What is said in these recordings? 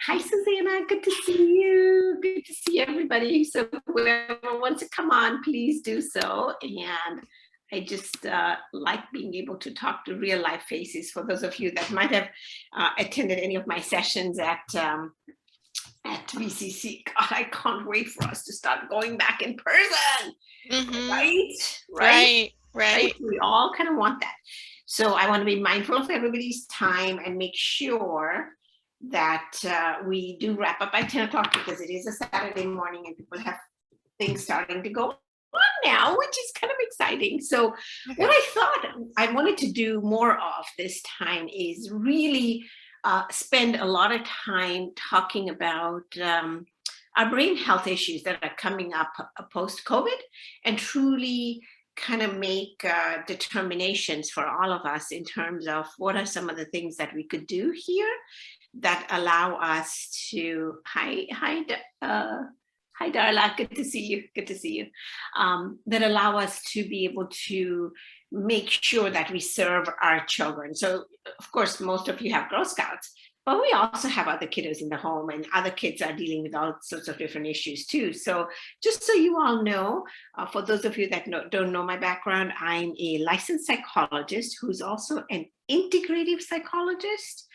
Hi, Susanna. Good to see you. Good to see everybody. So whoever wants to come on, please do so. And I just like being able to talk to real life faces. For those of you that might have attended any of my sessions at VCC, God, I can't wait for us to start going back in person. Mm-hmm. Right? Right? Right, Right? right. We all kind of want that. So I want to be mindful of everybody's time and make sure that we do wrap up by 10 o'clock because it is a Saturday morning and people have things starting to go on now, which is kind of exciting. So what Okay. I thought I wanted to do more of this time is really spend a lot of time talking about our brain health issues that are coming up post COVID and truly kind of make determinations for all of us in terms of what are some of the things that we could do here that allow us to hi Darla, good to see you, good to see you, that allow us to be able to make sure that we serve our children. So of course most of you have Girl Scouts, but we also have other kiddos in the home and other kids are dealing with all sorts of different issues too. So just so you all know, for those of you that don't know my background, I'm a licensed psychologist who's also an integrative psychologist.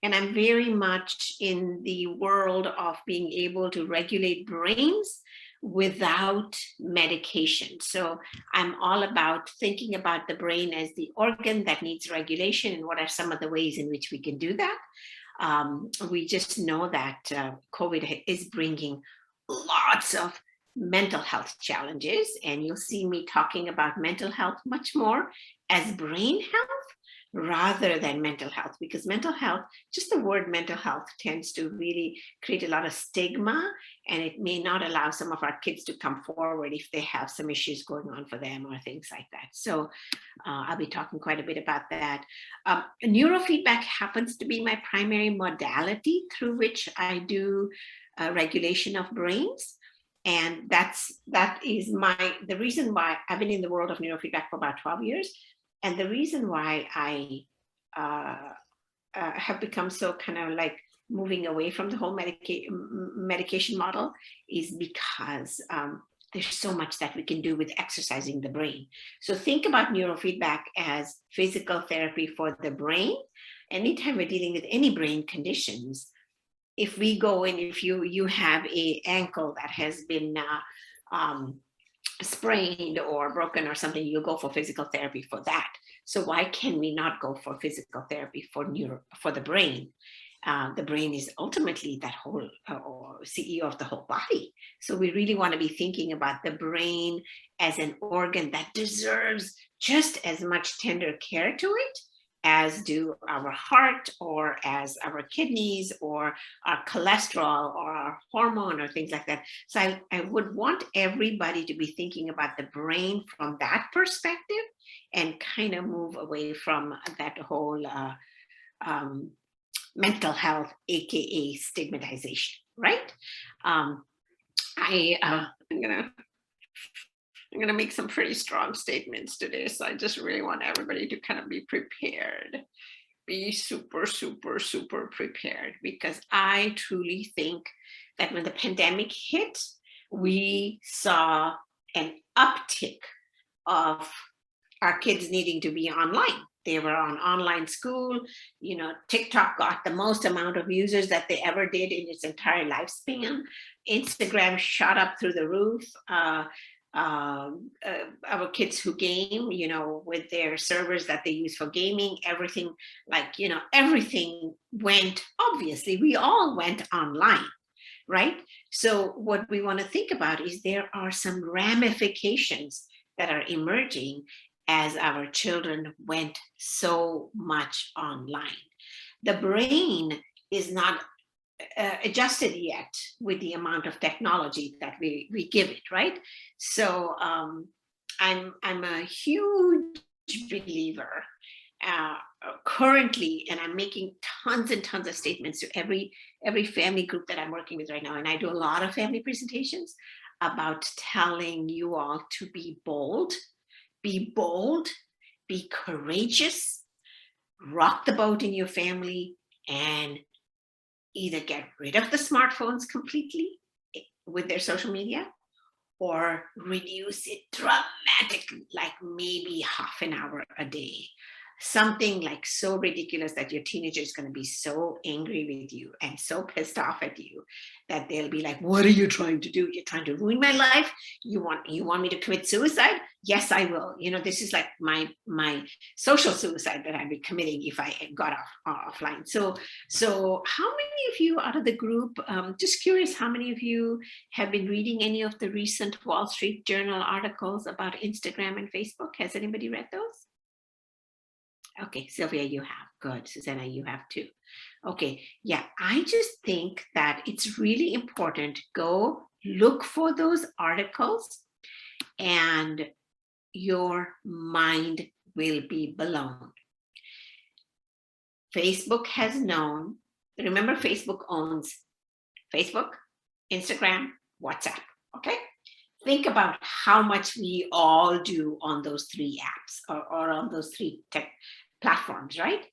And I'm very much in the world of being able to regulate brains without medication. So I'm all about thinking about the brain as the organ that needs regulation and what are some of the ways in which we can do that. We just know that COVID is bringing lots of mental health challenges, and you'll see me talking about mental health much more as brain health rather than mental health, because mental health, just the word mental health tends to really create a lot of stigma, and it may not allow some of our kids to come forward if they have some issues going on for them or things like that. So I'll be talking quite a bit about that. Neurofeedback happens to be my primary modality through which I do regulation of brains. And that is the reason why I've been in the world of neurofeedback for about 12 years. And the reason why I have become so kind of like moving away from the whole medication model is because there's so much that we can do with exercising the brain. So think about neurofeedback as physical therapy for the brain. Anytime we're dealing with any brain conditions, if we go in, if you have a ankle that has been sprained or broken or something, you'll go for physical therapy for that. So why can we not go for physical therapy for the brain? The brain is ultimately that whole CEO of the whole body. So we really want to be thinking about the brain as an organ that deserves just as much tender care to it as do our heart or as our kidneys or our cholesterol or our hormone or things like that. So I would want everybody to be thinking about the brain from that perspective and kind of move away from that whole mental health, aka stigmatization, right? I'm gonna make some pretty strong statements today, so I just really want everybody to kind of be prepared, be super, super, super prepared, because I truly think that when the pandemic hit, we saw an uptick of our kids needing to be online. They were on online school. TikTok got the most amount of users that they ever did in its entire lifespan. Instagram shot up through the roof. Our kids who game, with their servers that they use for gaming, everything, everything went, obviously, we all went online, right? So what we want to think about is there are some ramifications that are emerging as our children went so much online. The brain is not adjusted yet with the amount of technology that we give it, right? So I'm a huge believer currently, and I'm making tons and tons of statements to every family group that I'm working with right now, and I do a lot of family presentations about telling you all to be bold, be courageous, rock the boat in your family, and either get rid of the smartphones completely with their social media, or reduce it dramatically, like maybe half an hour a day. Something like so ridiculous that your teenager is going to be so angry with you and so pissed off at you that they'll be like, "What are you trying to do? You're trying to ruin my life. You want me to commit suicide? Yes, I will. This is like my social suicide that I'd be committing if I got offline." So how many of you out of the group, just curious, how many of you have been reading any of the recent Wall Street Journal articles about Instagram and Facebook? Has anybody read those? Okay, Sylvia, you have. Good. Susanna, you have too. Okay, yeah, I just think that it's really important. Go look for those articles and your mind will be blown. Facebook has known, remember, Facebook owns Facebook, Instagram, WhatsApp, okay? Think about how much we all do on those three apps or on those three tech platforms, right?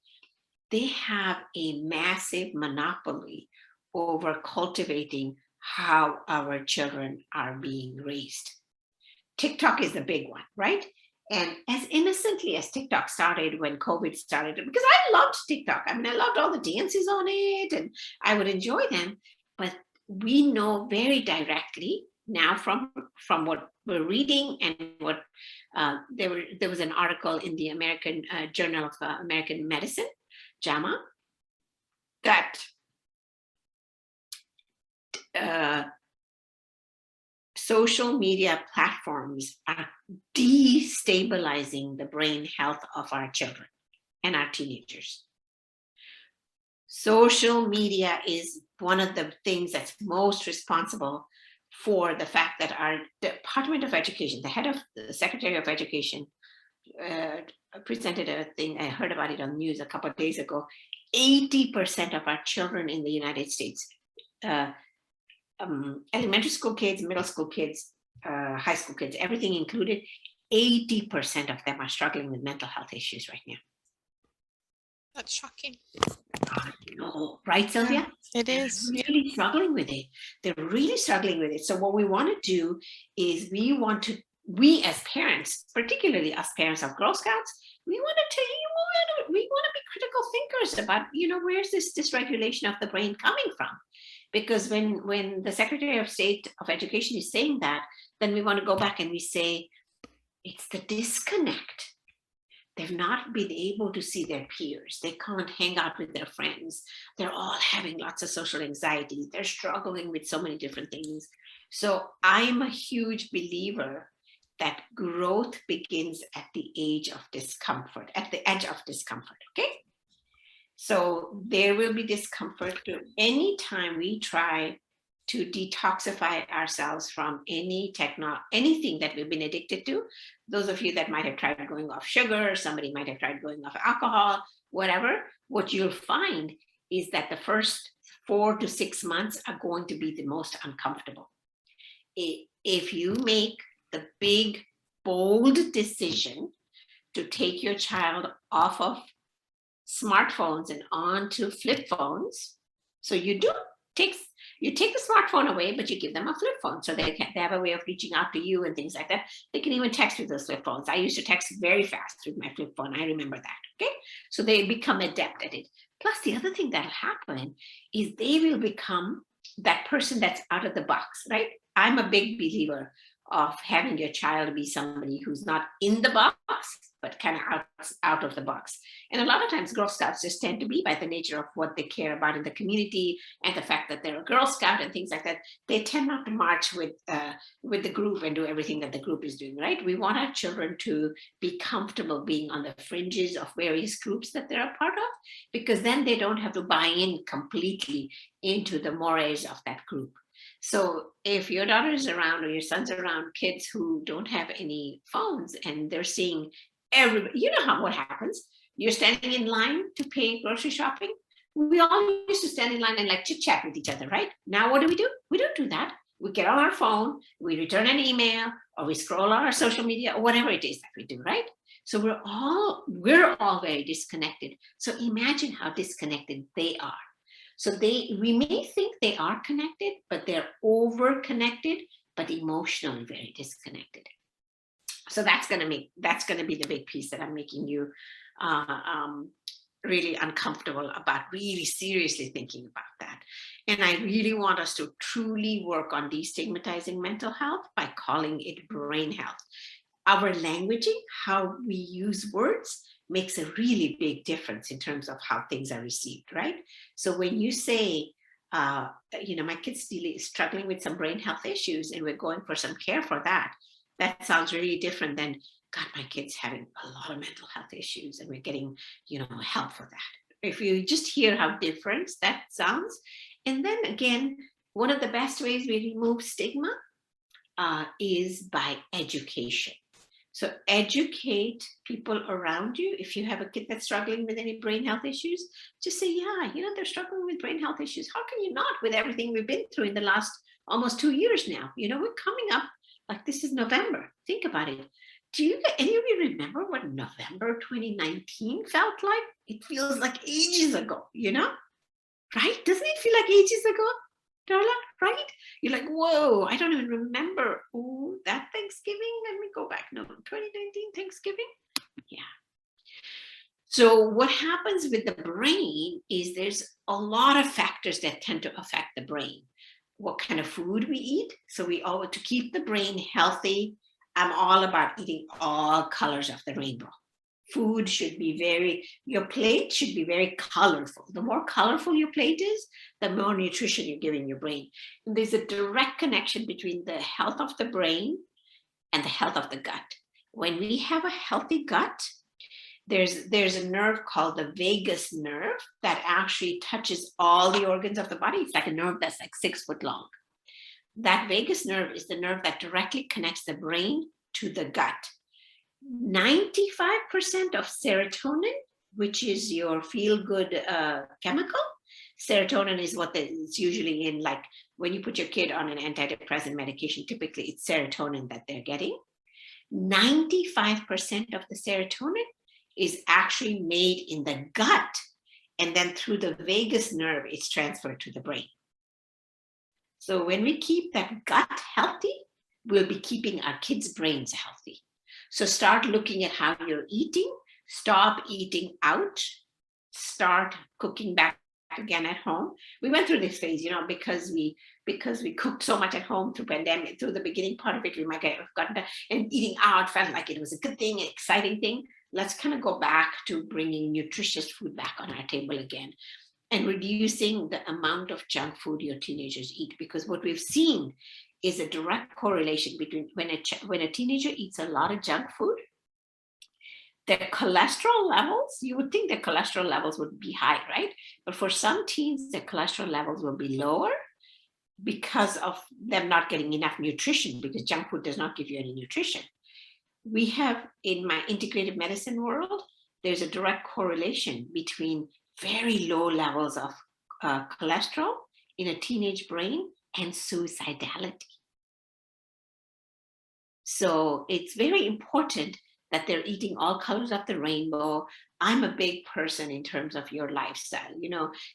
They have a massive monopoly over cultivating how our children are being raised. TikTok is the big one, right? And as innocently as TikTok started when COVID started, because I loved TikTok. I mean, I loved all the dances on it and I would enjoy them. But we know very directly now from what we're reading and what there was an article in the American Journal of American Medicine, JAMA, that social media platforms are destabilizing the brain health of our children and our teenagers. Social media is one of the things that's most responsible for the fact that our Department of Education, the head of the Secretary of Education, presented a thing, I heard about it on the news a couple of days ago. 80% of our children in the United States, elementary school kids, middle school kids, high school kids, everything included, 80% of them are struggling with mental health issues right now. That's shocking. No, right, Sylvia? Yeah, it is. They're really struggling with it. They're really struggling with it. So what we want to do is we as parents, particularly as parents of Girl Scouts, we want to be critical thinkers about, where's this dysregulation of the brain coming from? Because when the Secretary of State of Education is saying that, then we want to go back and we say, it's the disconnect. They've not been able to see their peers. They can't hang out with their friends. They're all having lots of social anxiety. They're struggling with so many different things. So I'm a huge believer that growth begins at the age of discomfort, at the edge of discomfort, okay? So there will be discomfort any time we try to detoxify ourselves from anything that we've been addicted to. Those of you that might have tried going off sugar, somebody might have tried going off alcohol, whatever, what you'll find is that the first 4 to 6 months are going to be the most uncomfortable. If you make the big, bold decision to take your child off of smartphones and onto flip phones, so you take the smartphone away, but you give them a flip phone so they have a way of reaching out to you and things like that. They can even text with those flip phones. I used to text very fast with my flip phone. I remember that, okay? So they become adept at it. Plus, the other thing that'll happen is they will become that person that's out of the box, right? I'm a big believer of having your child be somebody who's not in the box, but kind of out of the box. And a lot of times Girl Scouts just tend to be, by the nature of what they care about in the community and the fact that they're a Girl Scout and things like that, they tend not to march with the group and do everything that the group is doing, right? We want our children to be comfortable being on the fringes of various groups that they're a part of, because then they don't have to buy in completely into the mores of that group. So if your daughter is around or your son's around kids who don't have any phones and they're seeing everybody, what happens? You're standing in line to pay grocery shopping. We all used to stand in line and chit chat with each other, right? Now what do? We don't do that. We get on our phone, we return an email, or we scroll on our social media, or whatever it is that we do, right? So we're all very disconnected. So imagine how disconnected they are. So we may think they are connected, but they're over connected, but emotionally very disconnected. So that's going to be the big piece that I'm making you uh, um, really uncomfortable about, really seriously thinking about that. And I really want us to truly work on destigmatizing mental health by calling it brain health. Our languaging, how we use words, makes a really big difference in terms of how things are received, right? So when you say, my kid's struggling with some brain health issues and we're going for some care for that, that sounds really different than, God, my kid's having a lot of mental health issues and we're getting, help for that. If you just hear how different that sounds. And then again, one of the best ways we remove stigma is by education. So educate people around you. If you have a kid that's struggling with any brain health issues, just say, yeah, they're struggling with brain health issues. How can you not, with everything we've been through in the last almost 2 years now? We're coming up, like this is November. Think about it. Do any of you remember what November 2019 felt like? It feels like ages ago, right? Doesn't it feel like ages ago, Darla? Right? You're like, whoa, I don't even remember. Oh, that Thanksgiving. Let me go back. No, 2019 Thanksgiving. Yeah. So what happens with the brain is there's a lot of factors that tend to affect the brain. What kind of food we eat. So to keep the brain healthy, I'm all about eating all colors of the rainbow. Food should be your plate should be very colorful. The more colorful your plate is, the more nutrition you're giving your brain. And there's a direct connection between the health of the brain and the health of the gut. When we have a healthy gut, there's a nerve called the vagus nerve that actually touches all the organs of the body. It's like a nerve that's like 6 foot long. That vagus nerve is the nerve that directly connects the brain to the gut. 95% of serotonin, which is your feel-good chemical. Serotonin is what it's usually in, like when you put your kid on an antidepressant medication, typically it's serotonin that they're getting. 95% of the serotonin is actually made in the gut, and then through the vagus nerve, it's transferred to the brain. So when we keep that gut healthy, we'll be keeping our kids' brains healthy. So start looking at how you're eating, stop eating out, start cooking back again at home. We went through this phase, because we cooked so much at home through pandemic, through the beginning part of it, we might have gotten that, and eating out felt like it was a good thing, an exciting thing. Let's kind of go back to bringing nutritious food back on our table again and reducing the amount of junk food your teenagers eat, because what we've seen is a direct correlation between when a teenager eats a lot of junk food, their cholesterol levels, you would think their cholesterol levels would be high, right? But for some teens, their cholesterol levels will be lower because of them not getting enough nutrition, because junk food does not give you any nutrition. We have, in my integrative medicine world, there's a direct correlation between very low levels of cholesterol in a teenage brain and suicidality. So it's very important that they're eating all colors of the rainbow. I'm a big person in terms of your lifestyle,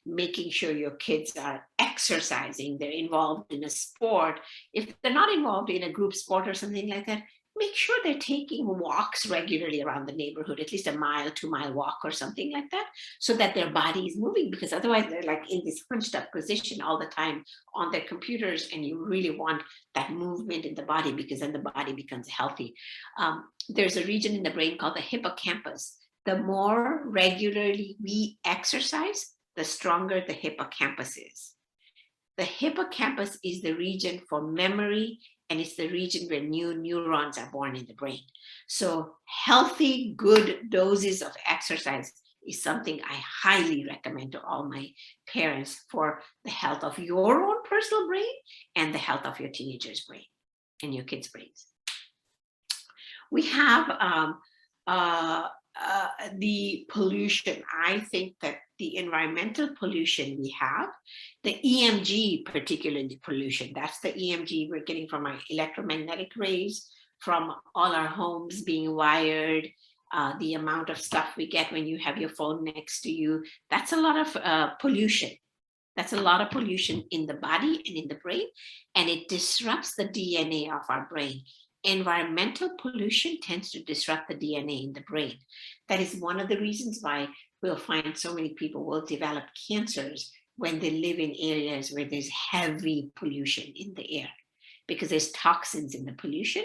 making sure your kids are exercising, they're involved in a sport. If they're not involved in a group sport or something like that, make sure they're taking walks regularly around the neighborhood, at least a 2-mile walk or something like that, so that their body is moving, because otherwise they're like in this hunched up position all the time on their computers, and you really want that movement in the body, because then the body becomes healthy. There's a region in the brain called the hippocampus. The more regularly we exercise, the stronger the hippocampus is. The hippocampus is the region for memory, and it's the region where new neurons are born in the brain. So healthy, good doses of exercise is something I highly recommend to all my parents for the health of your own personal brain and the health of your teenager's brain and your kids' brains. We have the pollution. I think that the environmental pollution we have, the EMG, particularly pollution, that's the EMG we're getting from our electromagnetic rays, from all our homes being wired, the amount of stuff we get when you have your phone next to you, that's a lot of pollution That's a lot of pollution in the body and in the brain, and it disrupts the DNA of our brain. Environmental pollution tends to disrupt the DNA in the brain. That is one of the reasons why we'll find so many people will develop cancers when they live in areas where there's heavy pollution in the air, because there's toxins in the pollution.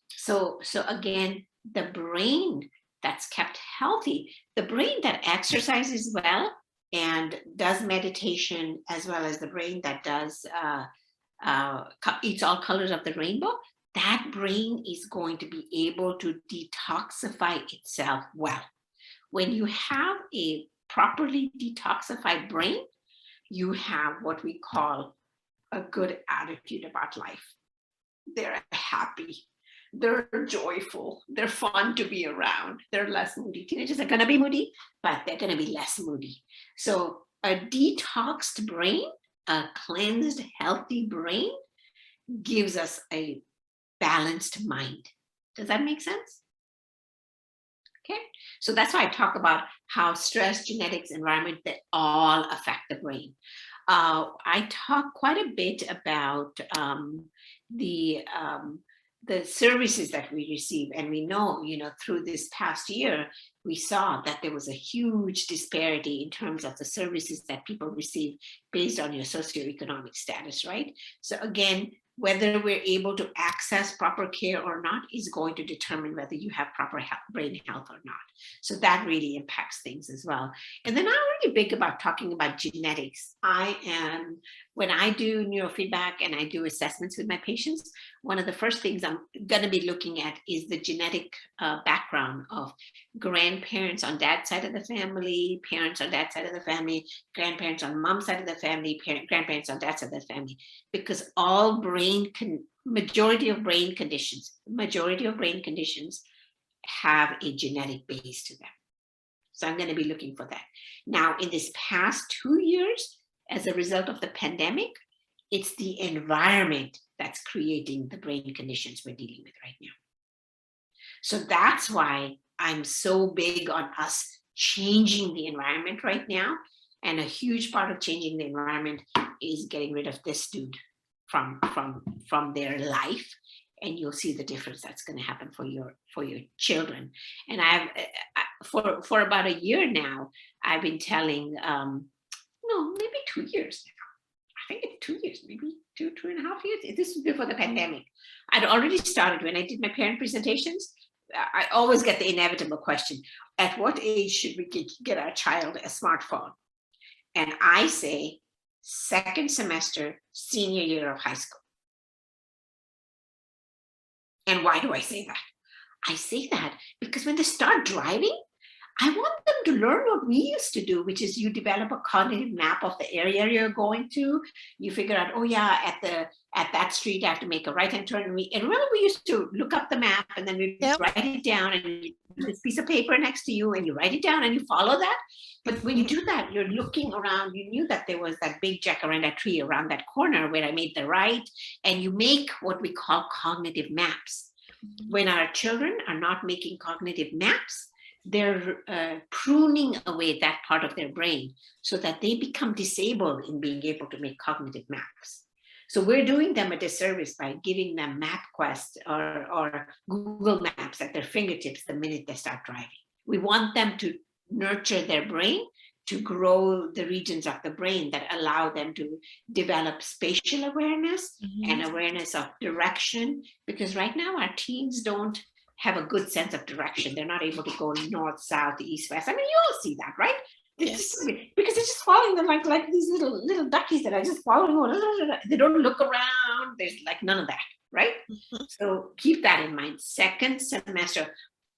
So again, the brain that's kept healthy, the brain that exercises well and does meditation, as well as the brain that does eats all colors of the rainbow, that brain is going to be able to detoxify itself well. When you have a properly detoxified brain, you have what we call a good attitude about life. They're happy, they're joyful, they're fun to be around, they're less moody. Teenagers are going to be moody, but they're going to be less moody. So a detoxed brain, a cleansed, healthy brain gives us a balanced mind. Does that make sense? Okay, so that's why I talk about how stress, genetics, environment, they all affect the brain. I talk quite a bit about the services that we receive, and we know, through this past year, we saw that there was a huge disparity in terms of the services that people receive based on your socioeconomic status, right? So again, whether we're able to access proper care or not is going to determine whether you have proper brain health or not. So that really impacts things as well. And then I'm really big about talking about genetics. When I do neurofeedback and I do assessments with my patients, one of the first things I'm going to be looking at is the genetic background of grandparents on dad's side of the family, parents on dad's side of the family, grandparents on mom's side of the family, grandparents on dad's side of the family, because all majority of brain conditions have a genetic base to them. So I'm going to be looking for that. Now, in this past 2 years, as a result of the pandemic, it's the environment that's creating the brain conditions we're dealing with right now. So that's why I'm so big on us changing the environment right now. And a huge part of changing the environment is getting rid of this dude from their life, and you'll see the difference that's going to happen for your children. And for about a year now, I've been telling, maybe 2 years now. I think it's 2 years, maybe two and a half years. This was before the pandemic. I'd already started when I did my parent presentations. I always get the inevitable question: at what age should we get our child a smartphone? And I say second semester, senior year of high school. And why do I say that? I say that because when they start driving, I want them to learn what we used to do, which is you develop a cognitive map of the area you're going to. You figure out, oh yeah, at that street, I have to make a right-hand turn. And remember, we used to look up the map and then we write it down, and you put this piece of paper next to you and you write it down and you follow that. But when you do that, you're looking around. You knew that there was that big jacaranda tree around that corner where I made the right, and you make what we call cognitive maps. When our children are not making cognitive maps, they're pruning away that part of their brain so that they become disabled in being able to make cognitive maps. So we're doing them a disservice by giving them MapQuest or Google Maps at their fingertips the minute they start driving. We want them to nurture their brain, to grow the regions of the brain that allow them to develop spatial awareness and awareness of direction, because right now our teens don't have a good sense of direction. They're not able to go north, south, east, west. I mean, you all see that, right? Yes. Because they're just following them like these little duckies that are just following. They don't look around. There's like none of that, right? So keep that in mind. Second semester,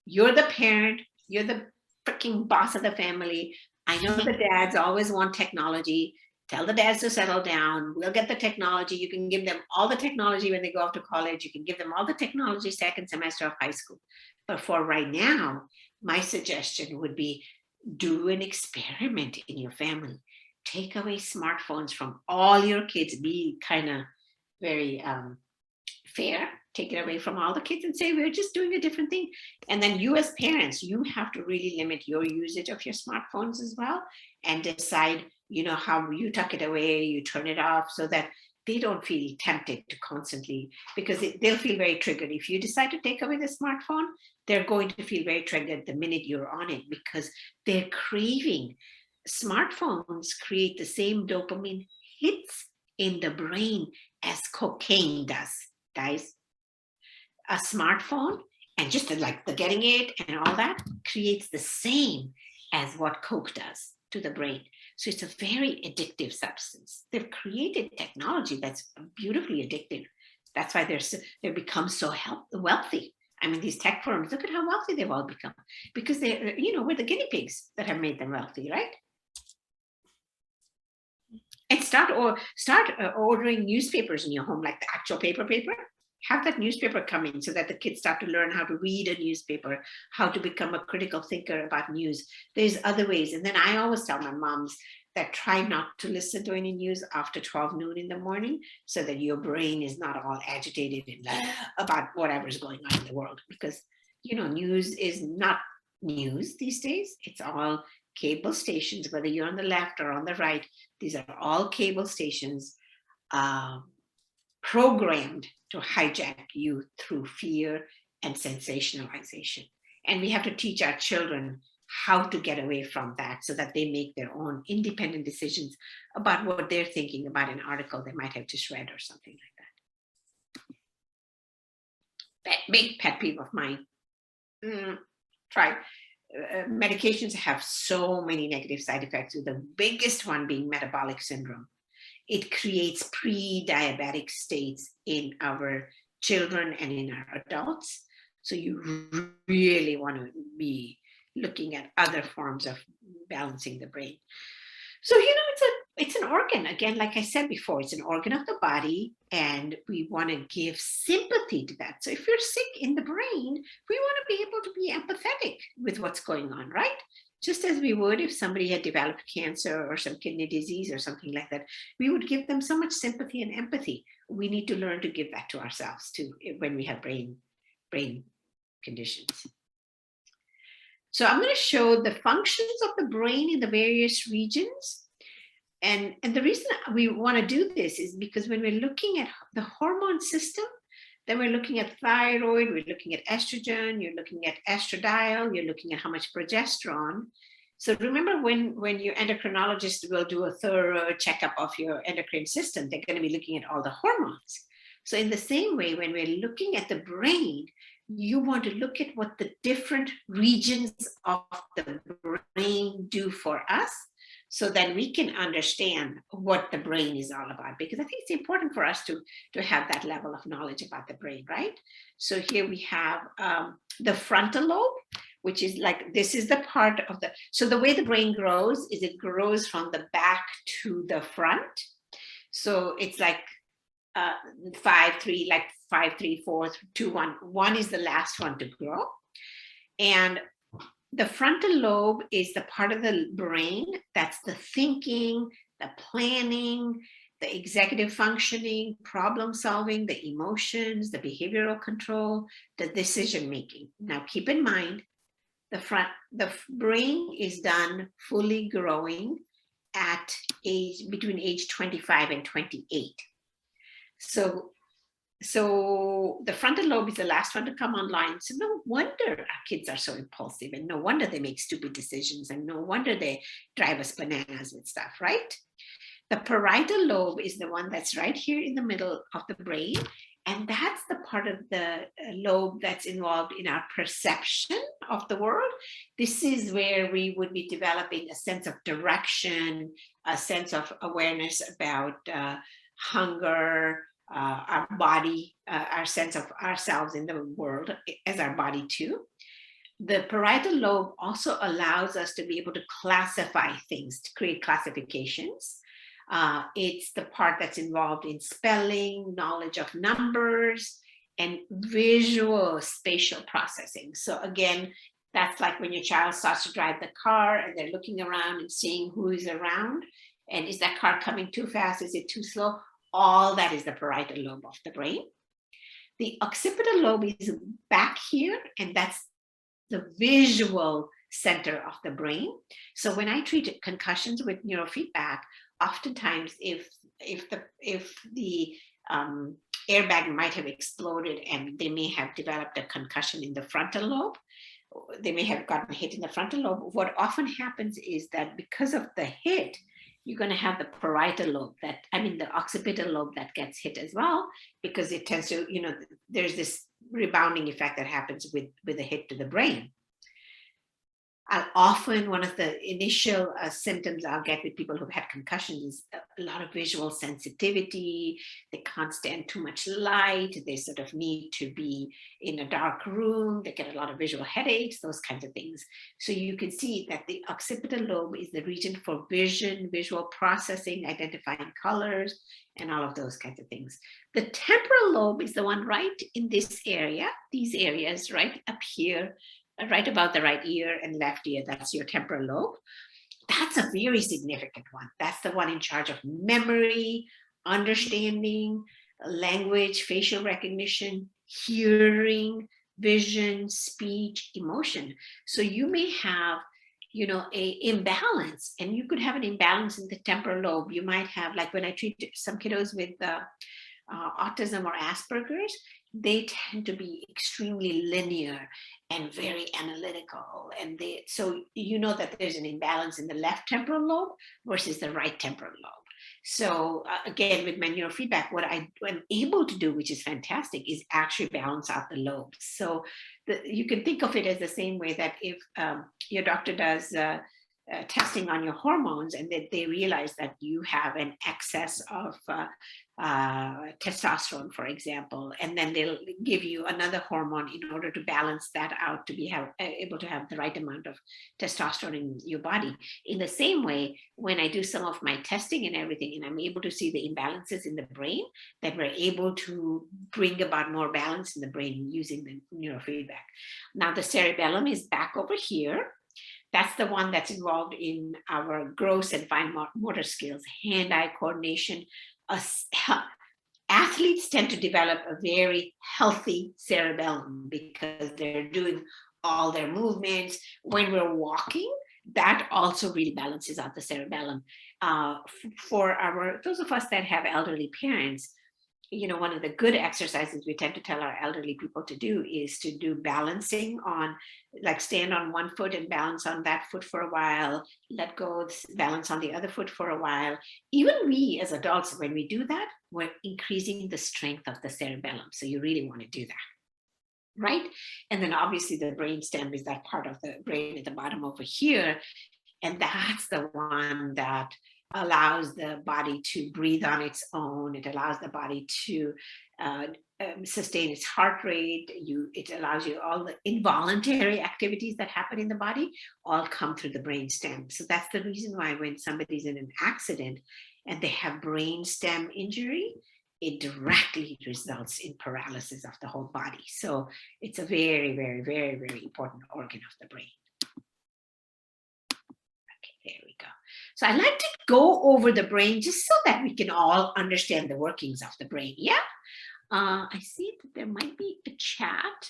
you're the parent, you're the freaking boss of the family. I know the dads always want technology. Tell the dads to settle down. We'll get the technology. You can give them all the technology when they go off to college. You can give them all the technology second semester of high school. But for right now, my suggestion would be do an experiment in your family. Take away smartphones from all your kids. Be kind of very fair. Take it away from all the kids and say, we're just doing a different thing. And then you as parents, you have to really limit your usage of your smartphones as well and decide you know, how you tuck it away, you turn it off so that they don't feel tempted to constantly, because they'll feel very triggered. If you decide to take away the smartphone, they're going to feel very triggered the minute you're on it, because they're craving. Smartphones create the same dopamine hits in the brain as cocaine does, guys. A smartphone and just like the getting it and all that creates the same as what Coke does to the brain. So it's a very addictive substance. They've created technology that's beautifully addictive. That's why they've become so wealthy. I mean, these tech firms, look at how wealthy they've all become, because they're, you know, we're the guinea pigs that have made them wealthy, right? And start ordering newspapers in your home, like the actual paper. Have that newspaper come in so that the kids start to learn how to read a newspaper, how to become a critical thinker about news. There's other ways. And then I always tell my moms that try not to listen to any news after 12 noon in the morning, so that your brain is not all agitated and about whatever's going on in the world. Because, you know, news is not news these days. It's all cable stations, whether you're on the left or on the right. These are all cable stations programmed to hijack you through fear and sensationalization. And we have to teach our children how to get away from that, so that they make their own independent decisions about what they're thinking about an article they might have just read or something like that. Big pet peeve of mine. Try. Medications have so many negative side effects, with the biggest one being metabolic syndrome. It creates pre-diabetic states in our children and in our adults. So you really want to be looking at other forms of balancing the brain. So, you know, it's an organ. Again, like I said before, it's an organ of the body, and we want to give sympathy to that. So if you're sick in the brain, we want to be able to be empathetic with what's going on, right? Just as we would if somebody had developed cancer or some kidney disease or something like that, we would give them so much sympathy and empathy. We need to learn to give that to ourselves too when we have brain conditions. So I'm going to show the functions of the brain in the various regions. And the reason we want to do this is because when we're looking at the hormone system, then we're looking at thyroid, we're looking at estrogen, you're looking at estradiol, you're looking at how much progesterone. So remember, when your endocrinologist will do a thorough checkup of your endocrine system, they're going to be looking at all the hormones. So in the same way, when we're looking at the brain, you want to look at what the different regions of the brain do for us, so that we can understand what the brain is all about. Because I think it's important for us to have that level of knowledge about the brain, right? So here we have the frontal lobe, which is like, this is the part of the, so the way the brain grows is it grows from the back to the front. So it's like 5, 3, like 5, 3, 4, 2, 1. 1 is the last one to grow. And the frontal lobe is the part of the brain that's the thinking, the planning, the executive functioning, problem solving, the emotions, the behavioral control, the decision making. Now keep in mind, the brain is done fully growing at between age 25 and 28. So the frontal lobe is the last one to come online. So no wonder our kids are so impulsive, and no wonder they make stupid decisions, and no wonder they drive us bananas with stuff, right? The parietal lobe is the one that's right here in the middle of the brain. And that's the part of the lobe that's involved in our perception of the world. This is where we would be developing a sense of direction, a sense of awareness about hunger, our body, our sense of ourselves in the world as our body too. The parietal lobe also allows us to be able to classify things, to create classifications. It's the part that's involved in spelling, knowledge of numbers, and visual spatial processing. So again, that's like when your child starts to drive the car and they're looking around and seeing who is around. And is that car coming too fast? Is it too slow? All that is the parietal lobe of the brain. The occipital lobe is back here, and that's the visual center of the brain. So when I treat concussions with neurofeedback, oftentimes if the airbag might have exploded and they may have developed a concussion in the frontal lobe, they may have gotten hit in the frontal lobe. What often happens is that because of the hit, you're going to have the parietal lobe, the occipital lobe that gets hit as well, because it tends to, there's this rebounding effect that happens with a hit to the brain. Often one of the initial symptoms I'll get with people who've had concussions is a lot of visual sensitivity. They can't stand too much light. They sort of need to be in a dark room. They get a lot of visual headaches, those kinds of things. So you can see that the occipital lobe is the region for vision, visual processing, identifying colors, and all of those kinds of things. The temporal lobe is the one right in this area, these areas right up here, right about the right ear and left ear. That's your temporal lobe. That's a very significant one. That's the one in charge of memory, understanding, language, facial recognition, hearing, vision, speech, emotion. So you may have a imbalance, and you could have an imbalance in the temporal lobe. You might have, like when I treat some kiddos with autism or Asperger's, they tend to be extremely linear and very analytical. And so that there's an imbalance in the left temporal lobe versus the right temporal lobe. So again, with my neurofeedback, what I'm able to do, which is fantastic, is actually balance out the lobes. So you can think of it as the same way that if your doctor does testing on your hormones, and that they realize that you have an excess of testosterone, for example, and then they'll give you another hormone in order to balance that out to be able to have the right amount of testosterone in your body. In the same way, when I do some of my testing and everything, and I'm able to see the imbalances in the brain, that we're able to bring about more balance in the brain using the neurofeedback. Now, the cerebellum is back over here. That's the one that's involved in our gross and fine motor skills, hand-eye coordination. Athletes tend to develop a very healthy cerebellum because they're doing all their movements. When we're walking, that also really balances out the cerebellum. For those of us that have elderly parents, one of the good exercises we tend to tell our elderly people to do is to do balancing on, like stand on one foot and balance on that foot for a while, let go, balance on the other foot for a while. Even we as adults, when we do that, we're increasing the strength of the cerebellum. So you really want to do that, right? And then obviously the brain stem is that part of the brain at the bottom over here. And that's the one that allows the body to breathe on its own. It allows the body to sustain its heart rate. It allows you all the involuntary activities that happen in the body all come through the brain stem. So that's the reason why when somebody's in an accident and they have brain stem injury, it directly results in paralysis of the whole body. So it's a very, very, very, very important organ of the brain. There we go. So I like to go over the brain just so that we can all understand the workings of the brain. Yeah. I see that there might be a chat.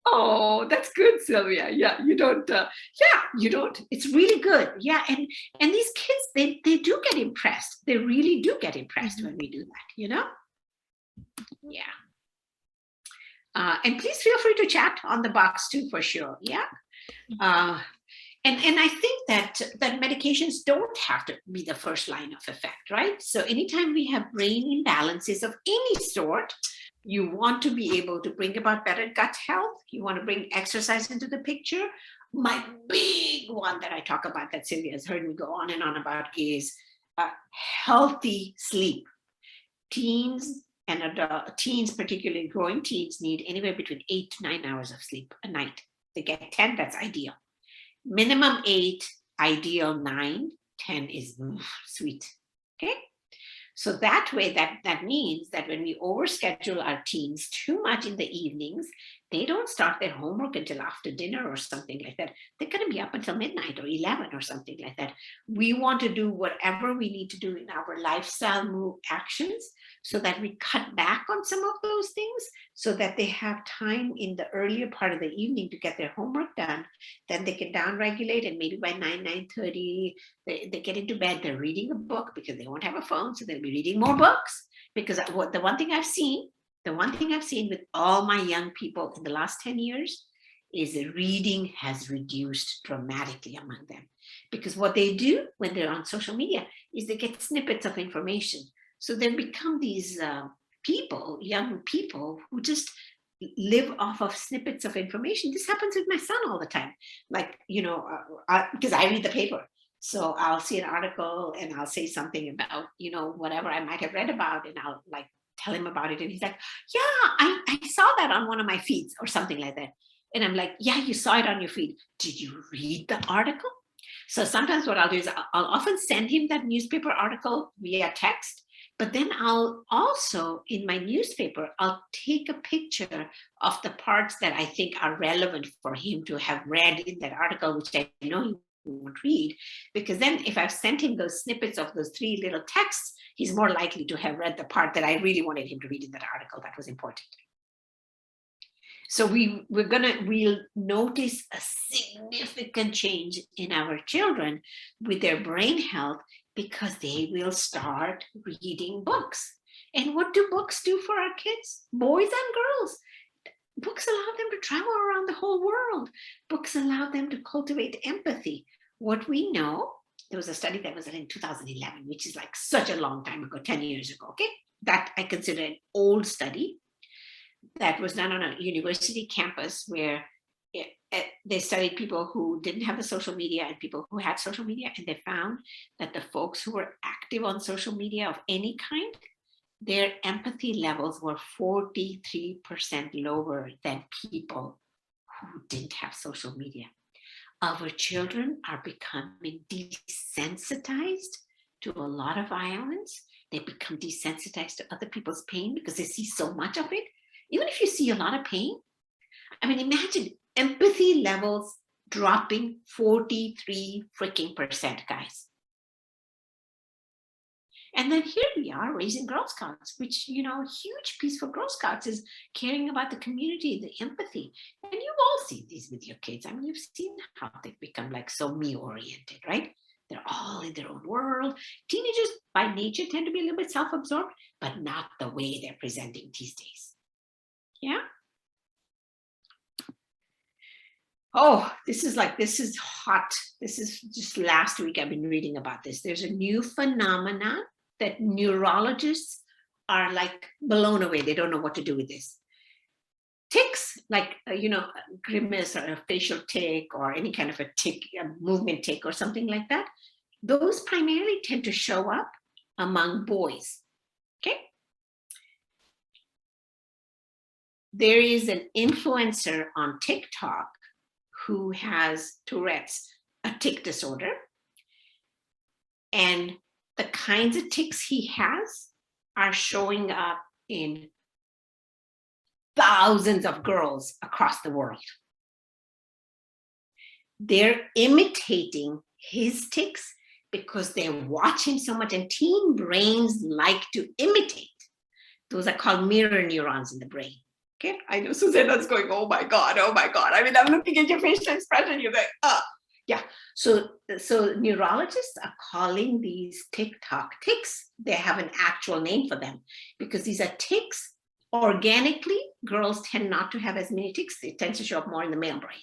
Oh, that's good, Sylvia. Yeah, you don't. You don't. It's really good. Yeah, and these kids, they do get impressed. They really do get impressed when we do that. Yeah. And please feel free to chat on the box too, for sure. Yeah. And I think that medications don't have to be the first line of effect, right? So anytime we have brain imbalances of any sort, you want to be able to bring about better gut health. You want to bring exercise into the picture. My big one that I talk about that Sylvia has heard me go on and on about is healthy sleep. Teens and teens, particularly growing teens, need anywhere between 8 to 9 hours of sleep a night. They get 10, that's ideal. Minimum 8, ideal 9, 10 is sweet. Okay. So that way, that means that when we overschedule our teens too much in the evenings, they don't start their homework until after dinner or something like that. They're going to be up until midnight or 11 or something like that. We want to do whatever we need to do in our lifestyle move actions so that we cut back on some of those things so that they have time in the earlier part of the evening to get their homework done. Then they can downregulate, and maybe by 9:30, they get into bed. They're reading a book because they won't have a phone, so they'll be reading more books. Because the one thing I've seen with all my young people in the last 10 years is the reading has reduced dramatically among them. Because what they do when they're on social media is they get snippets of information. So they become these young people who just live off of snippets of information. This happens with my son all the time. Like, because I read the paper. So I'll see an article and I'll say something about, whatever I might have read about, and I'll like tell him about it. And he's like, yeah, I saw that on one of my feeds or something like that. And I'm like, yeah, you saw it on your feed. Did you read the article? So sometimes what I'll do is I'll often send him that newspaper article via text. But then I'll also, in my newspaper, I'll take a picture of the parts that I think are relevant for him to have read in that article, which I know he won't read. Because then if I've sent him those snippets of those 3 little texts, he's more likely to have read the part that I really wanted him to read in that article that was important. So we'll notice a significant change in our children with their brain health because they will start reading books. And what do books do for our kids, boys and girls? Books allow them to travel around the whole world. Books allow them to cultivate empathy. What we know, there was a study that was done in 2011, which is like such a long time ago, 10 years ago, okay? That I consider an old study that was done on a university campus where they studied people who didn't have the social media and people who had social media, and they found that the folks who were active on social media of any kind, their empathy levels were 43% lower than people who didn't have social media. Our children are becoming desensitized to a lot of violence. They become desensitized to other people's pain because they see so much of it. Even if you see a lot of pain, I mean, imagine empathy levels dropping 43 freaking percent, guys. And then here we are raising Girl Scouts, which, a huge piece for Girl Scouts is caring about the community, the empathy. And you've all seen these with your kids. I mean, you've seen how they've become like so me-oriented, right? They're all in their own world. Teenagers by nature tend to be a little bit self-absorbed, but not the way they're presenting these days. Yeah. Oh, this is hot. This is just last week I've been reading about this. There's a new phenomenon that neurologists are like blown away. They don't know what to do with this. Tics, like, grimace or a facial tic or any kind of a tic, a movement tic or something like that. Those primarily tend to show up among boys. Okay. There is an influencer on TikTok who has Tourette's, a tic disorder. And the kinds of tics he has are showing up in thousands of girls across the world. They're imitating his tics because they watch him so much, and teen brains like to imitate. Those are called mirror neurons in the brain. Okay, I know Susanna's going, oh my God. I mean, I'm looking at your facial expression, you're like, yeah. So neurologists are calling these TikTok tics. They have an actual name for them because these are tics. Organically, girls tend not to have as many tics. It tends to show up more in the male brain.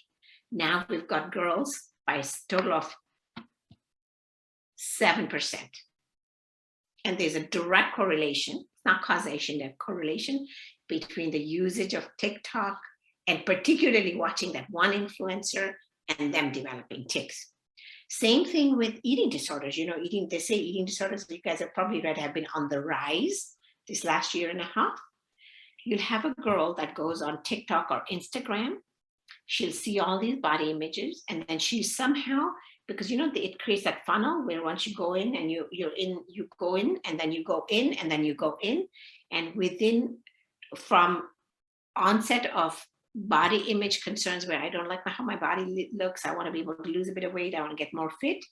Now we've got girls by a total of 7%. And there's a direct correlation, not causation, there's correlation between the usage of TikTok and particularly watching that one influencer and them developing tics. Same thing with eating disorders. They say eating disorders, you guys have probably read, have been on the rise this last year and a half. You'll have a girl that goes on TikTok or Instagram. She'll see all these body images, and then she somehow, because it creates that funnel where once you go in and you go in, and then you go in, and then you go in, and from onset of body image concerns where I don't like how my body looks, I want to be able to lose a bit of weight, I want to get more fit,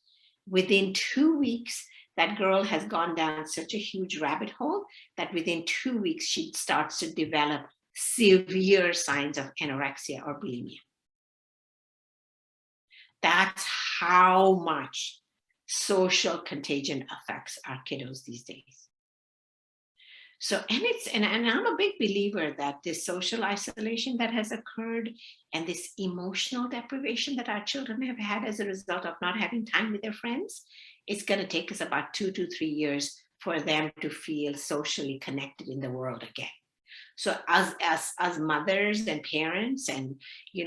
within 2 weeks, that girl has gone down such a huge rabbit hole that within 2 weeks, she starts to develop severe signs of anorexia or bulimia. That's how much social contagion affects our kiddos these days. So, and I'm a big believer that this social isolation that has occurred and this emotional deprivation that our children have had as a result of not having time with their friends, it's going to take us about 2 to 3 years for them to feel socially connected in the world again. So as mothers and parents and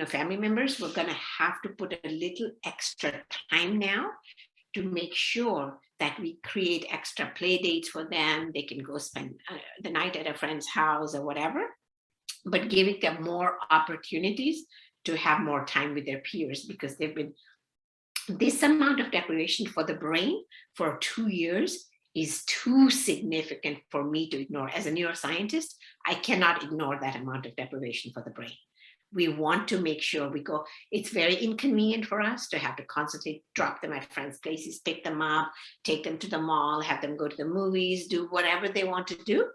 family members, we're going to have to put a little extra time now to make sure that we create extra play dates for them. They can go spend the night at a friend's house or whatever, but giving them more opportunities to have more time with their peers, because they've been, this amount of deprivation for the brain for 2 years is too significant for me to ignore. As a neuroscientist, I cannot ignore that amount of deprivation for the brain. We want to make sure we go. It's very inconvenient for us to have to constantly drop them at friends' places, pick them up, take them to the mall, have them go to the movies, do whatever they want to do.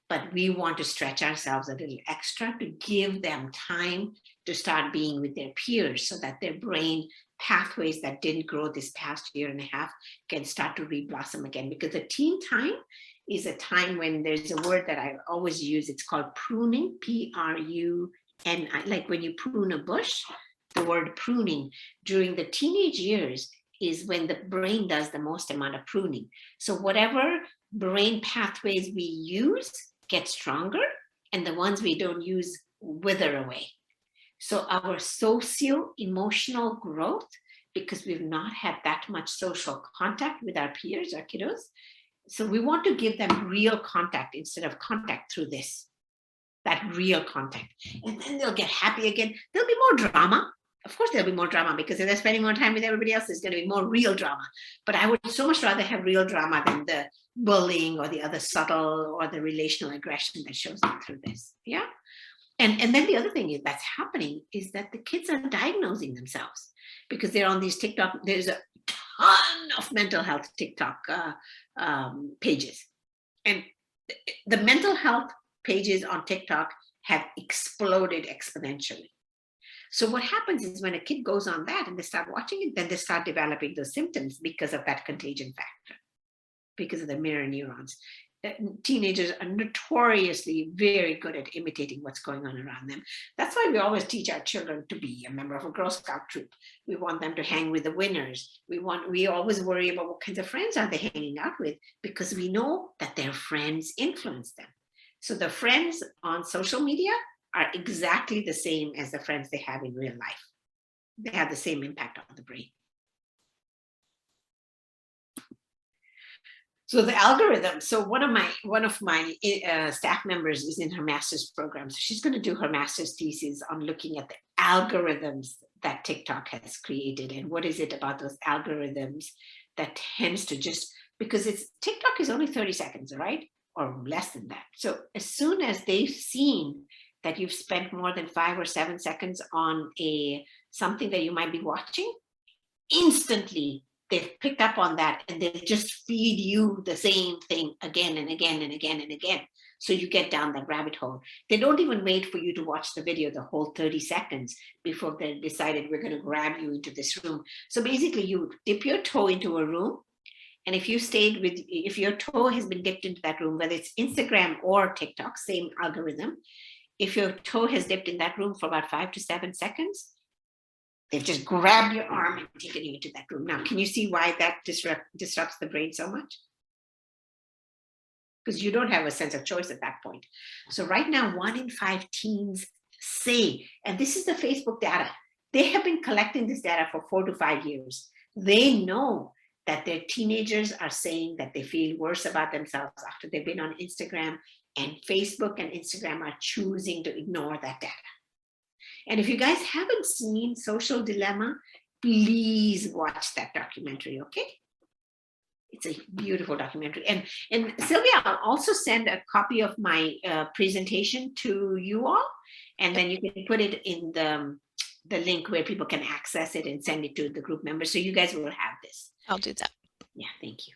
But we want to stretch ourselves a little extra to give them time to start being with their peers so that their brain pathways that didn't grow this past year and a half can start to re-blossom again. Because the teen time is a time when there's a word that I always use. It's called pruning, P-R-U-N-I, like when you prune a bush, the word pruning during the teenage years is when the brain does the most amount of pruning. So whatever brain pathways we use get stronger, and the ones we don't use wither away. So our socio-emotional growth, because we've not had that much social contact with our peers, our kiddos, so we want to give them real contact instead of contact through this, that real contact. And then they'll get happy again. There'll be more drama. Of course, there'll be more drama because if they're spending more time with everybody else, there's going to be more real drama. But I would so much rather have real drama than the bullying or the other subtle or the relational aggression that shows up through this. Yeah. And then the other thing that's happening is that the kids are diagnosing themselves because they're on these TikTok. There's a ton of mental health TikTok pages. And the mental health pages on TikTok have exploded exponentially. So what happens is when a kid goes on that and they start watching it, then they start developing those symptoms because of that contagion factor, because of the mirror neurons. Teenagers are notoriously very good at imitating what's going on around them. That's why we always teach our children to be a member of a Girl Scout troop. We want them to hang with the winners. We always worry about what kinds of friends are they hanging out with, because we know that their friends influence them. So the friends on social media are exactly the same as the friends they have in real life. They have the same impact on the brain. So the algorithm. So one of my staff members is in her master's program. So she's going to do her master's thesis on looking at the algorithms that TikTok has created, and what is it about those algorithms that tends to just, because TikTok is only 30 seconds, right? Or less than that. So as soon as they've seen that you've spent more than 5 or 7 seconds on something that you might be watching, instantly they've picked up on that and they just feed you the same thing again and again and again and again. So you get down that rabbit hole. They don't even wait for you to watch the video the whole 30 seconds before they decided we're going to grab you into this room. So basically you dip your toe into a room, and if your toe has been dipped into that room, whether it's Instagram or TikTok, same algorithm, if your toe has dipped in that room for about 5 to 7 seconds, they've just grabbed your arm and taken you into that room. Now, can you see why that disrupts the brain so much? Because you don't have a sense of choice at that point. So right now, 1 in 5 teens say, and this is the Facebook data, they have been collecting this data for 4 to 5 years. They know that their teenagers are saying that they feel worse about themselves after they've been on Instagram, and Facebook and Instagram are choosing to ignore that data. And if you guys haven't seen Social Dilemma, please watch that documentary, okay? It's a beautiful documentary. And Sylvia, I'll also send a copy of my presentation to you all. And then you can put it in the link where people can access it and send it to the group members. So you guys will have this. I'll do that. Yeah, thank you.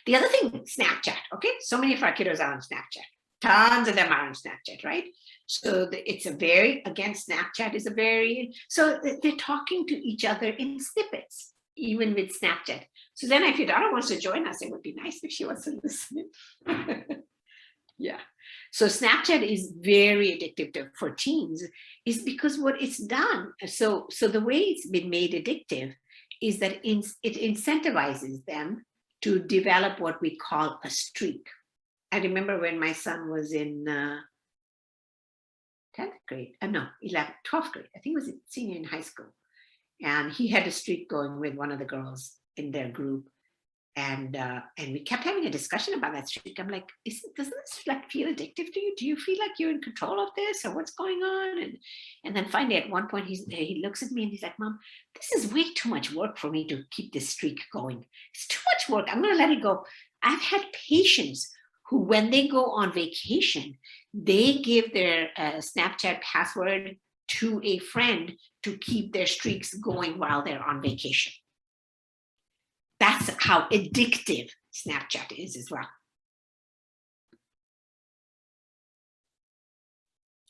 The other thing, Snapchat. Okay, so many of our kiddos are on Snapchat. Tons of them are on Snapchat, right? So it's a very, again, Snapchat is a very, so they're talking to each other in snippets, even with Snapchat. So then if your daughter wants to join us, it would be nice if she wants to listen. Yeah. So Snapchat is very addictive for teens, is because what it's done. So the way it's been made addictive is that it incentivizes them to develop what we call a streak. I remember when my son was in 10th grade, 12th grade, I think he was a senior in high school. And he had a streak going with one of the girls in their group. And we kept having a discussion about that streak. I'm like, doesn't this like feel addictive to you? Do you feel like you're in control of this, or what's going on? And then finally at one point he looks at me and he's like, Mom, this is way too much work for me to keep this streak going. It's too much work. I'm going to let it go. I've had patients who, when they go on vacation, they give their Snapchat password to a friend to keep their streaks going while they're on vacation. That's how addictive Snapchat is as well.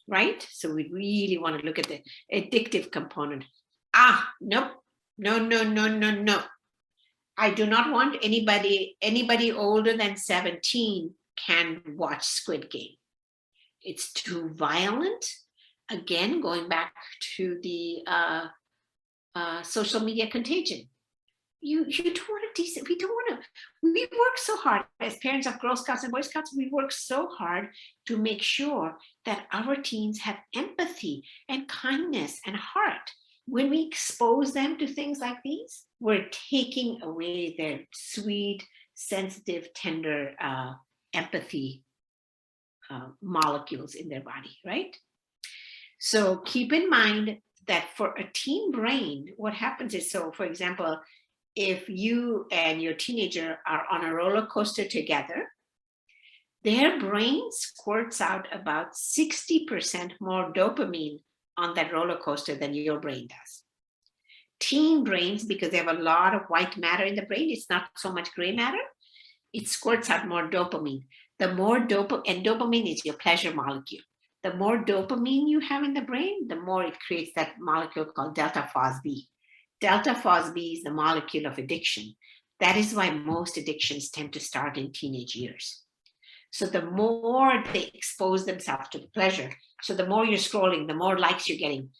Right? So we really want to look at the addictive component. Nope. No. I do not want anybody older than 17 can watch Squid Game. It's too violent. Again, going back to the social media contagion. You don't want to decent. We don't want to. We work so hard as parents of Girl Scouts and Boy Scouts. We work so hard to make sure that our teens have empathy and kindness and heart. When we expose them to things like these, we're taking away their sweet, sensitive, tender empathy molecules in their body, right? So keep in mind that for a teen brain, what happens is, so for example, if you and your teenager are on a roller coaster together, their brain squirts out about 60% more dopamine on that roller coaster than your brain does. Teen brains, because they have a lot of white matter in the brain, it's not so much gray matter, it squirts out more dopamine. The more and dopamine is your pleasure molecule. The more dopamine you have in the brain, the more it creates that molecule called delta phosphB. Delta phosphB is the molecule of addiction. That is why most addictions tend to start in teenage years. So the more they expose themselves to the pleasure, so the more you're scrolling, the more likes you're getting,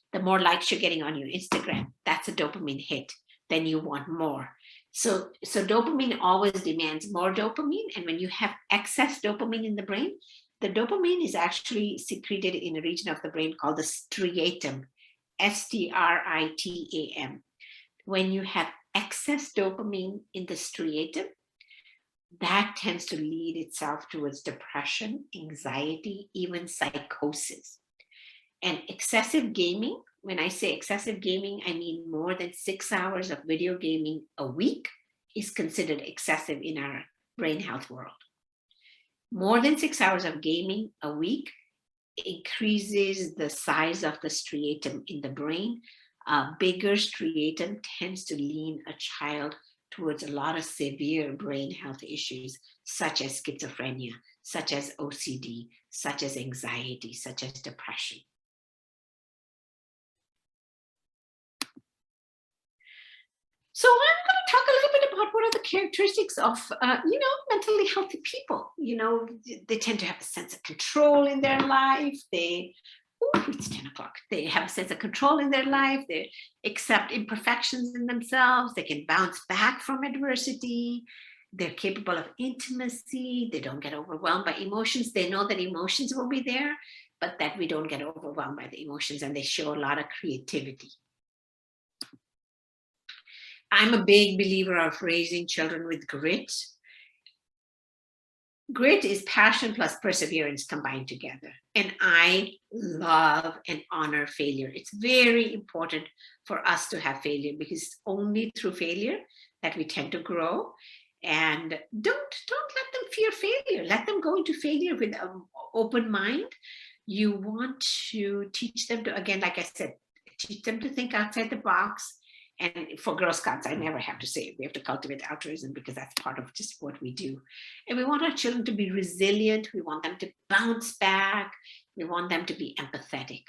on your Instagram, that's a dopamine hit. Then you want more. So dopamine always demands more dopamine. And when you have excess dopamine in the brain, the dopamine is actually secreted in a region of the brain called the striatum, striatum. When you have excess dopamine in the striatum, that tends to lead itself towards depression, anxiety, even psychosis. And excessive gaming, when I say excessive gaming, I mean more than 6 hours of video gaming a week is considered excessive in our brain health world. More than 6 hours of gaming a week increases the size of the striatum in the brain. Bigger striatum tends to lean a child towards a lot of severe brain health issues, such as schizophrenia, such as OCD, such as anxiety, such as depression. So I'm going to talk a little bit about what are the characteristics of, mentally healthy people. They tend to have a sense of control in their life. It's 10 o'clock. They have a sense of control in their life. They accept imperfections in themselves. They can bounce back from adversity. They're capable of intimacy. They don't get overwhelmed by emotions. They know that emotions will be there, but that we don't get overwhelmed by the emotions, and they show a lot of creativity. I'm a big believer of raising children with grit. Grit is passion plus perseverance combined together. And I love and honor failure. It's very important for us to have failure, because it's only through failure that we tend to grow. And don't let them fear failure. Let them go into failure with an open mind. You want to teach them to, again, like I said, teach them to think outside the box. And for Girl Scouts, I never have to say it. We have to cultivate altruism because that's part of just what we do. And we want our children to be resilient. We want them to bounce back. We want them to be empathetic.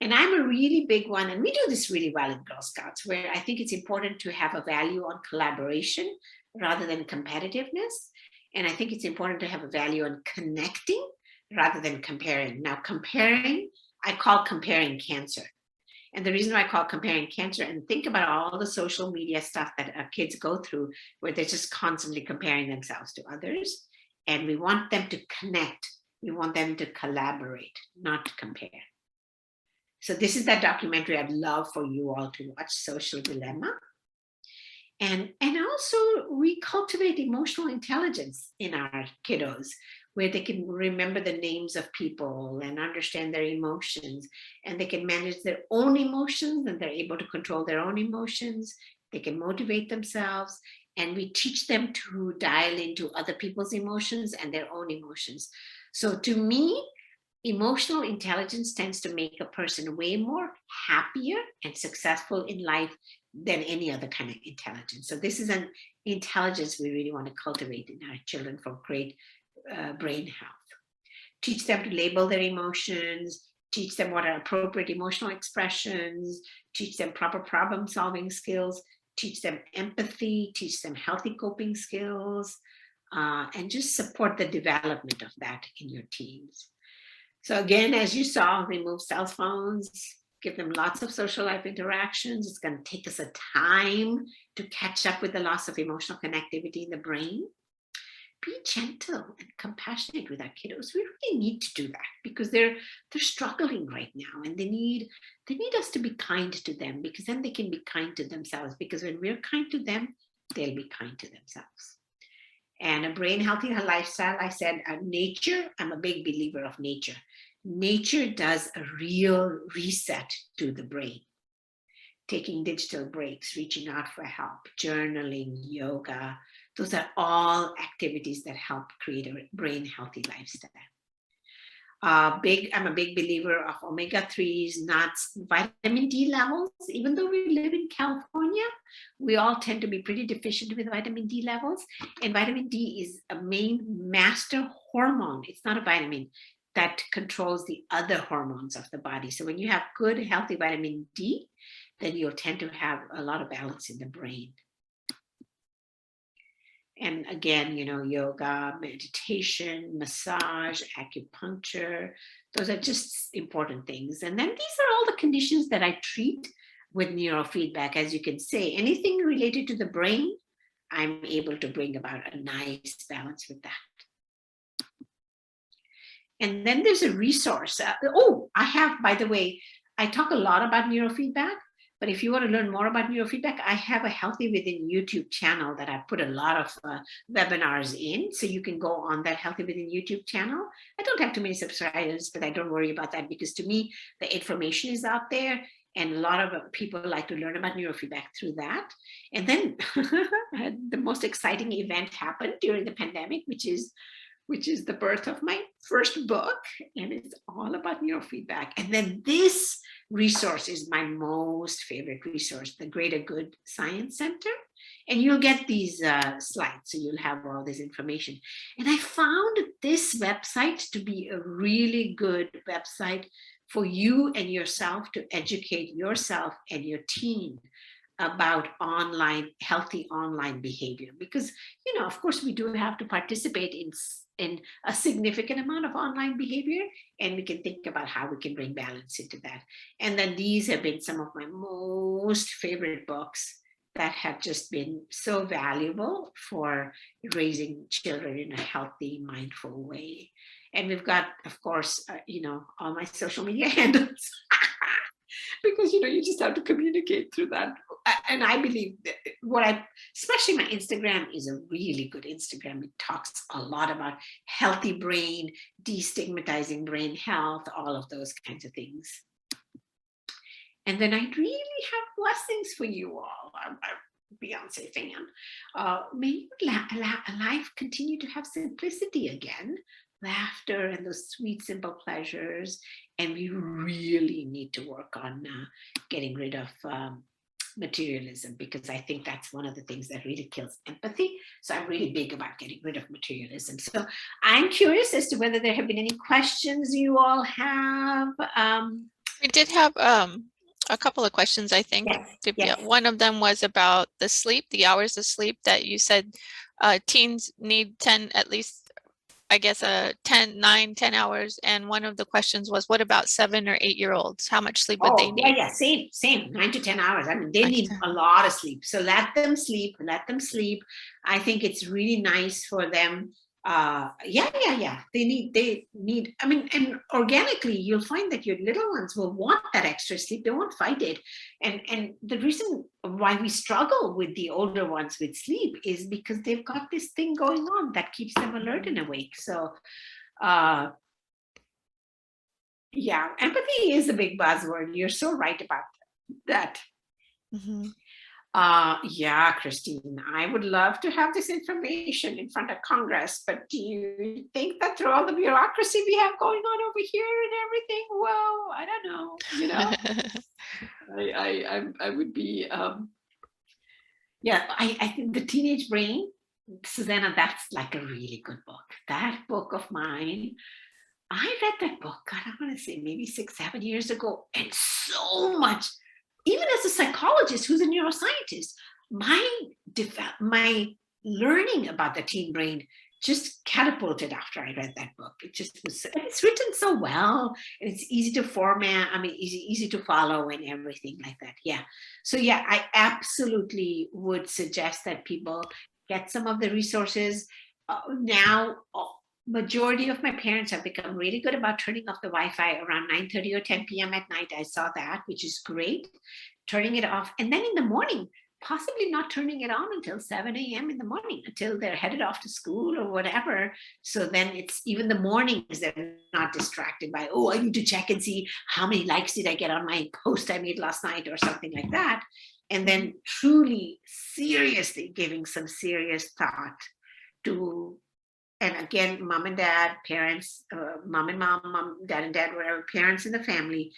And I'm a really big one, and we do this really well in Girl Scouts, where I think it's important to have a value on collaboration rather than competitiveness. And I think it's important to have a value on connecting rather than comparing. Now, comparing, I call comparing cancer. And the reason why I call comparing cancer, and think about all the social media stuff that our kids go through, where they're just constantly comparing themselves to others. And we want them to connect. We want them to collaborate, not to compare. So this is that documentary I'd love for you all to watch, Social Dilemma. And also we cultivate emotional intelligence in our kiddos, where they can remember the names of people and understand their emotions, and they can manage their own emotions, and they're able to control their own emotions. They can motivate themselves, and we teach them to dial into other people's emotions and their own emotions. So to me, emotional intelligence tends to make a person way more happier and successful in life than any other kind of intelligence. So this is an intelligence we really want to cultivate in our children for great brain health. Teach them to label their emotions, teach them what are appropriate emotional expressions, teach them proper problem solving skills, teach them empathy, teach them healthy coping skills, and just support the development of that in your teens. So again, as you saw, remove cell phones, give them lots of social life interactions. It's going to take us a time to catch up with the loss of emotional connectivity in the brain. Be gentle and compassionate with our kiddos. We really need to do that because they're struggling right now, and they need us to be kind to them, because then they can be kind to themselves. Because when we're kind to them, they'll be kind to themselves. And a brain healthy lifestyle, I said, nature, I'm a big believer of nature. Nature does a real reset to the brain. Taking digital breaks, reaching out for help, journaling, yoga, those are all activities that help create a brain healthy lifestyle. I'm a big believer of omega-3s, nuts, vitamin D levels. Even though we live in California, we all tend to be pretty deficient with vitamin D levels. And vitamin D is a main master hormone. It's not a vitamin that controls the other hormones of the body. So when you have good, healthy vitamin D, then you'll tend to have a lot of balance in the brain. And again, yoga, meditation, massage, acupuncture, those are just important things. And then these are all the conditions that I treat with neurofeedback. As you can say, anything related to the brain, I'm able to bring about a nice balance with that. And then there's a resource. I have, by the way, I talk a lot about neurofeedback. But if you want to learn more about neurofeedback, I have a Healthy Within YouTube channel that I put a lot of webinars in. So you can go on that Healthy Within YouTube channel. I don't have too many subscribers, but I don't worry about that, because to me, the information is out there. And a lot of people like to learn about neurofeedback through that. And then the most exciting event happened during the pandemic, which is the birth of my first book, and it's all about neurofeedback. And then this resource is my most favorite resource, the Greater Good Science Center. And you'll get these slides, so you'll have all this information. And I found this website to be a really good website for you and yourself to educate yourself and your teen about healthy online behavior. Because, of course, we do have to participate in a significant amount of online behavior, and we can think about how we can bring balance into that. And then these have been some of my most favorite books that have just been so valuable for raising children in a healthy, mindful way. And we've got, of course, all my social media handles. Because you just have to communicate through that. And I believe that especially my Instagram is a really good Instagram. It talks a lot about healthy brain, destigmatizing brain health, all of those kinds of things. And then I really have blessings for you all. I'm a Beyonce fan. May your life continue to have simplicity again, laughter and those sweet, simple pleasures. And we really need to work on getting rid of materialism, because I think that's one of the things that really kills empathy. So I'm really big about getting rid of materialism. So I'm curious as to whether there have been any questions you all have. We did have a couple of questions, I think. Yes, yes. One of them was about the sleep, the hours of sleep that you said teens need 10, at least, I guess, 10 hours. And one of the questions was, what about 7 or 8-year-olds? How much sleep would they Oh, yeah, need? yeah, same, 9 to 10 hours. I mean, they Like, need a lot of sleep. So let them sleep, let them sleep. I think it's really nice for them. Yeah. They need, I mean, and organically, you'll find that your little ones will want that extra sleep. They won't fight it. And the reason why we struggle with the older ones with sleep is because they've got this thing going on that keeps them alert and awake. So, uh, yeah, empathy is a big buzzword. You're so right about that. mhm. Yeah, Christine, I would love to have this information in front of Congress, but do you think that through all the bureaucracy we have going on over here and everything, well, I don't know, I would be, yeah, I think The Teenage Brain, Susanna, that's like a really good book. That book of mine, I read that book, God, I want to say maybe 6, 7 years ago, and so much, even as a psychologist who's a neuroscientist, my learning about the teen brain just catapulted after I read that book. It just was, and it's written so well, and it's easy to format. I mean, easy to follow and everything like that. Yeah. So yeah, I absolutely would suggest that people get some of the resources. Now, majority of my parents have become really good about turning off the Wi-Fi around 9:30 or 10 p.m. at night. I saw that, which is great. Turning it off. And then in the morning, possibly not turning it on until 7 a.m. in the morning, until they're headed off to school or whatever. So then it's even the mornings they're not distracted by, oh, I need to check and see how many likes did I get on my post I made last night or something like that. And then truly, seriously giving some serious thought to, and again, mom and dad, parents, mom and mom, dad and dad, whatever, parents in the family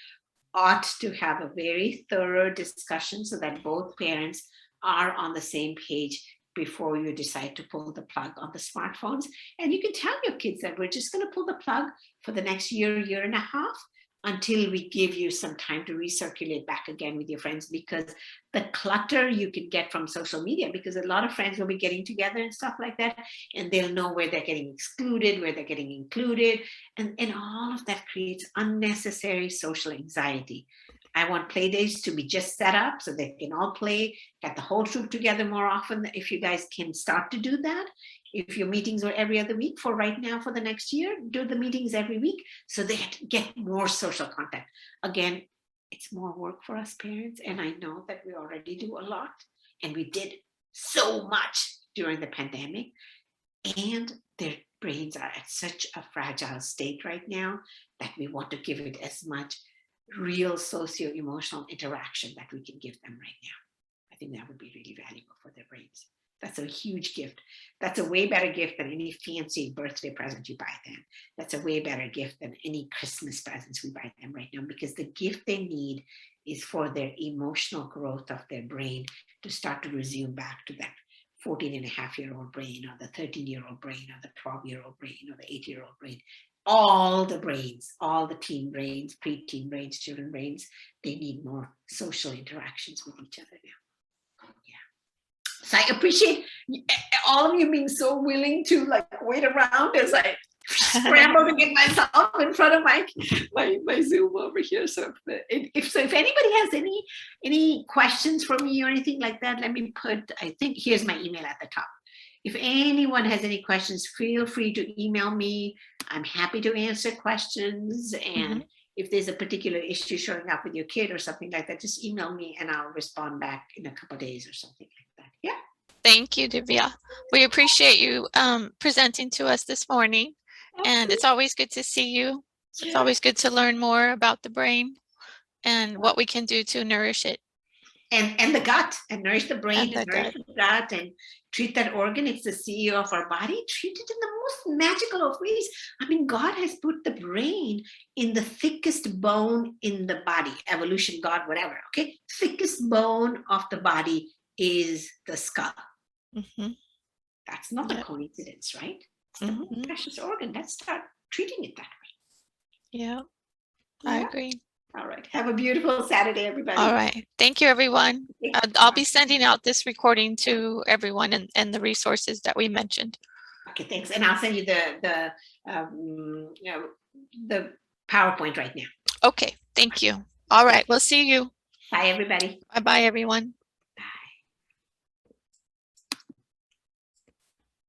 ought to have a very thorough discussion so that both parents are on the same page before you decide to pull the plug on the smartphones. And you can tell your kids that we're just going to pull the plug for the next year and a half, until we give you some time to recirculate back again with your friends, because the clutter you can get from social media, because a lot of friends will be getting together and stuff like that, and they'll know where they're getting excluded, where they're getting included, and all of that creates unnecessary social anxiety. I want play days to be just set up so they can all play, get the whole troop together more often. If you guys can start to do that, if your meetings are every other week for right now, for the next year, do the meetings every week so they get more social contact. Again, it's more work for us parents, and I know that we already do a lot, and we did so much during the pandemic, and their brains are at such a fragile state right now that we want to give it as much real socio-emotional interaction that we can give them right now. I think that would be really valuable for their brains. That's a huge gift. That's a way better gift than any fancy birthday present you buy them. That's a way better gift than any Christmas presents we buy them right now, because the gift they need is for their emotional growth of their brain to start to resume back to that 14-and-a-half-year-old brain, or the 13-year-old brain, or the 12-year-old brain, or the 8-year-old brain. All the brains, all the teen brains, pre-teen brains, children brains, they need more social interactions with each other now. Yeah. So I appreciate all of you being so willing to like wait around as I scramble to get myself in front of my Zoom over here. So if anybody has any questions for me or anything like that, let me put, I think here's my email at the top. If anyone has any questions, feel free to email me. I'm happy to answer questions. And if there's a particular issue showing up with your kid or something like that, just email me and I'll respond back in a couple of days or something like that. Yeah. Thank you, Divya. We appreciate you presenting to us this morning. And it's always good to see you. It's always good to learn more about the brain and what we can do to nourish it. and the gut, and nourish the brain And the and nourish gut. the gut and treat that organ. It's the CEO of our body. Treat it in the most magical of ways. I mean, God has put the brain in the thickest bone in the body, evolution, God, whatever. Okay. Thickest bone of the body is the skull. Mhm. That's not a Yep. coincidence, right? It's the most Mhm. precious organ. Let's start treating it that Yeah, way. I Yeah. agree. All right. Have a beautiful Saturday, everybody. All right. Thank you, everyone. Okay. I'll be sending out this recording to everyone and the resources that we mentioned. Okay, thanks. And I'll send you the PowerPoint right now. Okay, thank you. All right, we'll see you. Bye, everybody. Bye-bye, everyone.